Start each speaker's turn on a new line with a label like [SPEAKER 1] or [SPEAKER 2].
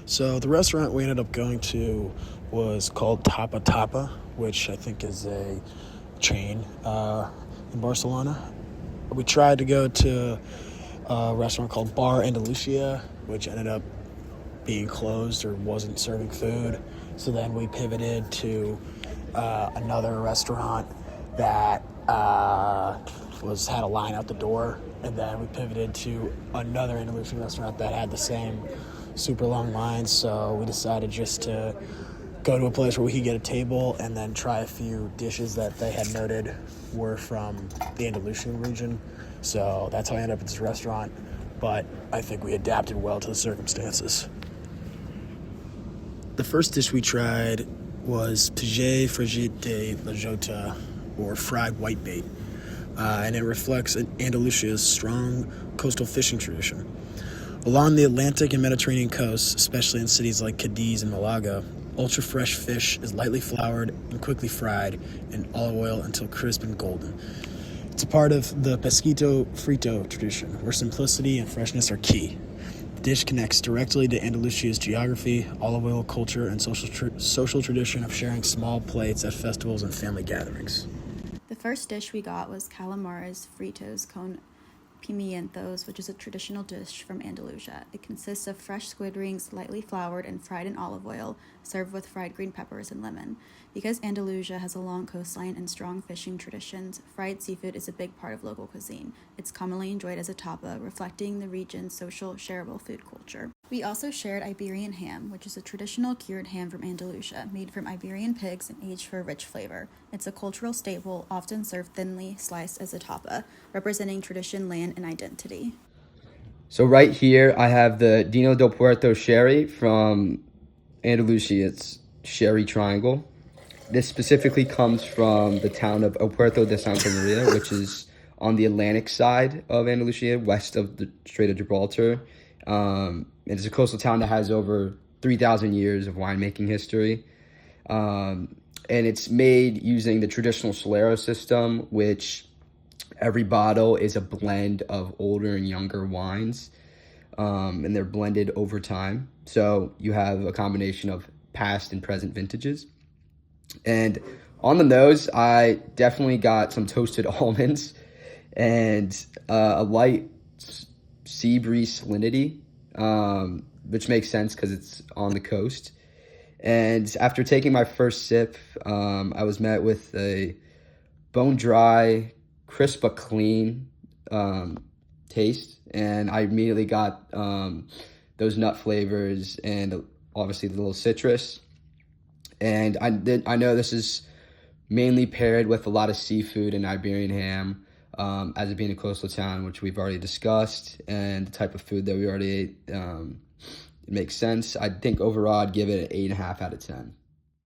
[SPEAKER 1] So the restaurant we ended up going to was called Tapa Tapa, which I think is a chain in Barcelona. We tried to go to a restaurant called Bar Andalusia, which ended up being closed or wasn't serving food. So then we pivoted to another restaurant that had a line out the door, and then we pivoted to another Andalusian restaurant that had the same super long lines. So we decided just to go to a place where we could get a table and then try a few dishes that they had noted were from the Andalusian region. So that's how I ended up at this restaurant, but I think we adapted well to the circumstances. The first dish we tried was pâté frigide de la jota, or fried whitebait, and it reflects Andalusia's strong coastal fishing tradition. Along the Atlantic and Mediterranean coasts, especially in cities like Cadiz and Malaga, ultra-fresh fish is lightly floured and quickly fried in olive oil until crisp and golden. It's a part of the pescado frito tradition, where simplicity and freshness are key. The dish connects directly to Andalusia's geography, olive oil culture, and social tradition of sharing small plates at festivals and family gatherings.
[SPEAKER 2] The first dish we got was calamares fritos con pimientos, which is a traditional dish from Andalusia. It consists of fresh squid rings, lightly floured and fried in olive oil, served with fried green peppers and lemon. Because Andalusia has a long coastline and strong fishing traditions, fried seafood is a big part of local cuisine. It's commonly enjoyed as a tapa, reflecting the region's social, shareable food culture. We also shared Iberian ham, which is a traditional cured ham from Andalusia, made from Iberian pigs and aged for a rich flavor. It's a cultural staple, often served thinly sliced as a tapa, representing tradition, land, and identity.
[SPEAKER 3] So right here, I have the Dino del Puerto Sherry from Andalusia's Sherry Triangle. This specifically comes from the town of El Puerto de Santa Maria, which is on the Atlantic side of Andalusia, west of the Strait of Gibraltar. It's a coastal town that has over 3,000 years of winemaking history. And it's made using the traditional Solero system, which every bottle is a blend of older and younger wines, and they're blended over time. So you have a combination of past and present vintages. And on the nose, I definitely got some toasted almonds and a light sea breeze salinity, which makes sense because it's on the coast. And after taking my first sip, I was met with a bone-dry, crisp but clean taste, and I immediately got those nut flavors and obviously the little citrus. And I know this is mainly paired with a lot of seafood and Iberian ham, as it being a coastal town, which we've already discussed, and the type of food that we already ate. It makes sense. I think overall I'd give it an 8.5 out of 10.